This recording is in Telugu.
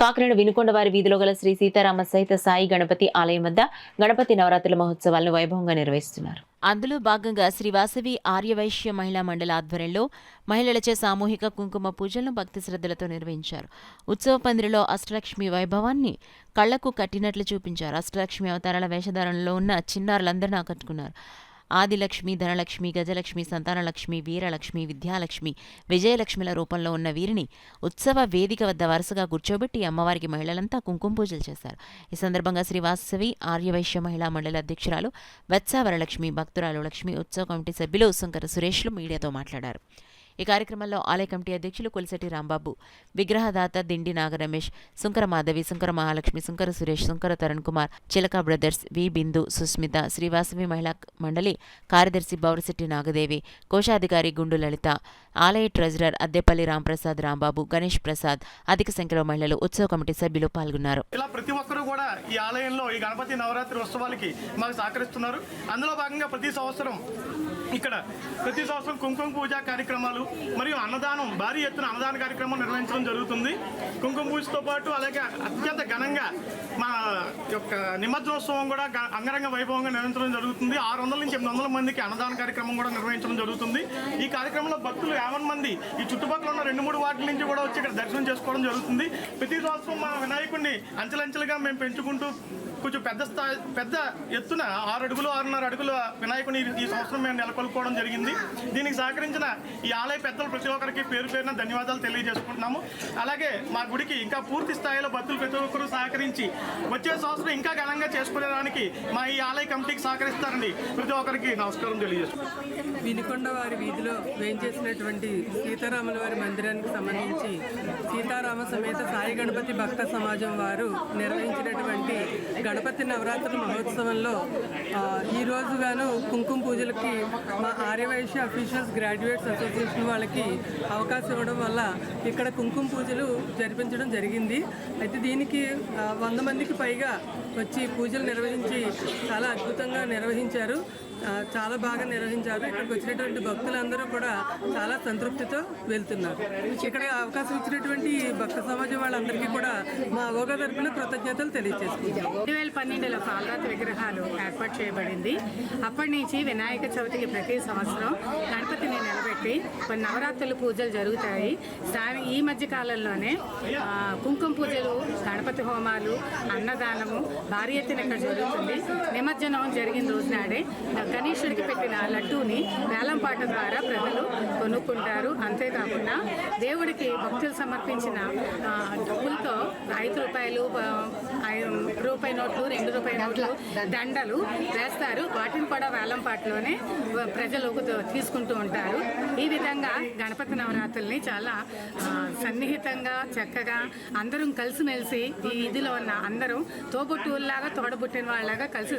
కాకినాడ వినుకొండవారి వీధిలో గల శ్రీ సీతారామ సహిత సాయి గణపతి ఆలయం వద్ద గణపతి నవరాత్రుల మహోత్సవాలను వైభవంగా నిర్వహిస్తున్నారు. అందులో భాగంగా శ్రీ వాసవి ఆర్యవైశ్య మహిళా మండలి ఆధ్వర్యంలో మహిళలచే సామూహిక కుంకుమ పూజలను భక్తి శ్రద్ధలతో నిర్వహించారు. ఉత్సవ పందిరిలో అష్టలక్ష్మి వైభవాన్ని కళ్లకు కట్టినట్లు చూపించారు. అష్టలక్ష్మి అవతారాల వేషధారణలో ఉన్న చిన్నారులందరినీ ఆకట్టుకున్నారు. ఆదిలక్ష్మి, ధనలక్ష్మి, గజలక్ష్మి, సంతానలక్ష్మి, వీరలక్ష్మి, విద్యాలక్ష్మి, విజయలక్ష్మిల రూపంలో ఉన్న వీరిని ఉత్సవ వేదిక వద్ద వరుసగా కూర్చోబెట్టి అమ్మవారికి మహిళలంతా కుంకుమ పూజలు చేశారు. ఈ సందర్భంగా శ్రీ వాసవి ఆర్యవైశ్య మహిళా మండలి అధ్యక్షురాలు వత్సావరలక్ష్మి, భక్తురాలు లక్ష్మి, ఉత్సవ కమిటీ సభ్యులు శంకర సురేష్లు మీడియాతో మాట్లాడారు. ఈ కార్యక్రమంలో ఆలయ కమిటీ అధ్యక్షులు కొలిశెట్టి రాంబాబు, విగ్రహదాత దిండి నాగరమేష్, శంకర మాధవి, శంకర మహాలక్ష్మి, శంకర సురేష్, శంకర తరుణ్ కుమార్, చిలక బ్రదర్స్, వి బిందు, సుస్మిత, శ్రీవాసవి మహిళా మండలి కార్యదర్శి బౌరశెట్టి నాగదేవి, కోశాధికారి గుండు లలిత, ఆలయ ట్రెజరర్ అద్దెపల్లి రాంప్రసాద్, రాంబాబు, గణేష్ ప్రసాద్, అధిక సంఖ్యలో మహిళలు, ఉత్సవ కమిటీ సభ్యులు పాల్గొన్నారు. ఇలా ప్రతి ఒక్కరూ కూడా ఈ ఆలయంలో ఈ గణపతి నవరాత్రి ఉత్సవాలకి మాకు సహకరిస్తున్నారు. అందులో భాగంగా ప్రతి సంవత్సరం కుంకుమ పూజ కార్యక్రమాలు మరియు అన్నదానం, భారీ ఎత్తున అన్నదాన కార్యక్రమం నిర్వహించడం జరుగుతుంది. కుంకుమ పూజతో పాటు అలాగే అత్యంత ఘనంగా మా యొక్క నిమజ్జనోత్సవం కూడా అంగరంగ వైభవంగా నిర్వహించడం జరుగుతుంది. 600 నుంచి 800 మందికి అన్నదాన కార్యక్రమం కూడా నిర్వహించడం జరుగుతుంది. ఈ కార్యక్రమంలో భక్తులు 50 మంది ఈ చుట్టుపక్కల ఉన్న 2-3 వార్డుల నుంచి కూడా వచ్చి ఇక్కడ దర్శనం చేసుకోవడం జరుగుతుంది. ప్రతి సంవత్సరం మా వినాయకుడిని అంచెలంచెలుగా మేము పెంచుకుంటూ కొంచెం పెద్ద ఎత్తున 6 అడుగులు 6.5 అడుగుల వినాయకుని ఈ సంవత్సరం మేము నెలకొల్పుకోవడం జరిగింది. దీనికి సహకరించిన ఈ ఆలయ పెద్దలు ప్రతి ఒక్కరికి పేరు పేరున ధన్యవాదాలు తెలియజేసుకుంటున్నాము. అలాగే మా గుడికి ఇంకా పూర్తి స్థాయిలో భక్తులు ప్రతి ఒక్కరు సహకరించి వచ్చే సంవత్సరం ఇంకా ఘనంగా చేసుకునేదానికి మా ఈ ఆలయ కమిటీకి సహకరిస్తారని ప్రతి ఒక్కరికి నమస్కారం తెలియజేసుకుంటున్నాం. వినుకొండ వారి వీధిలో వేయించేసినటువంటి సీతారాముల వారి మందిరానికి సంబంధించి సీతారామ సమేత సాయి గణపతి భక్త సమాజం వారు నిర్వహించినటువంటి గణపతి నవరాత్రుల మహోత్సవంలో ఈరోజు గాను కుంకుమ పూజలకి మా ఆర్యవైశ్య అఫీషియల్స్ గ్రాడ్యుయేట్స్ అసోసియేషన్ వాళ్ళకి అవకాశం ఇవ్వడం వల్ల ఇక్కడ కుంకుమ పూజలు జరిపించడం జరిగింది. అయితే దీనికి 100 మందికి పైగా వచ్చి పూజలు నిర్వహించి చాలా అద్భుతంగా నిర్వహించారు. చాలా బాగా నిర్వహించారు. ఇక్కడికి వచ్చినటువంటి భక్తులందరూ కూడా చాలా సంతృప్తితో వెళ్తున్నారు. ఇక్కడ అవకాశం ఇచ్చినటువంటి భక్త సమాజం వాళ్ళందరికీ కూడా మా అవగా తరపున కృతజ్ఞతలు తెలియజేసుకుంటాం. 2012లో కాలరాతి విగ్రహాలు ఏర్పాటు చేయబడింది. అప్పటి నుంచి వినాయక చవితికి ప్రతి సంవత్సరం గణపతిని నిలబెట్టి కొన్ని నవరాత్రులు పూజలు జరుగుతాయి. ఈ మధ్య కాలంలోనే కుంకుమ పూజలు, గణపతి హోమాలు, అన్నదానము భారీ ఎత్తున ఇక్కడ జరుగుతుంది. నిమజ్జనం జరిగిన రోజునాడే గణేశుడికి పెట్టిన లడ్డూని వేలంపాట ద్వారా ప్రజలు కొనుక్కుంటారు. అంతేకాకుండా దేవుడికి భక్తులు సమర్పించిన డబ్బులతో 5 రూపాయలు, రూపాయి నోట్లు, 2 రూపాయి నోట్లు, దండలు వేస్తారు. వాటిని కూడా వేలంపాటలోనే ప్రజలు తీసుకుంటూ ఉంటారు. ఈ విధంగా గణపతి నవరాత్రుల్ని చాలా సన్నిహితంగా చక్కగా అందరం కలిసిమెలిసి ఈ ఇదిలో ఉన్న అందరం తోబుట్టువుల్లాగా తోడబుట్టిన వాళ్ళలాగా కలిసి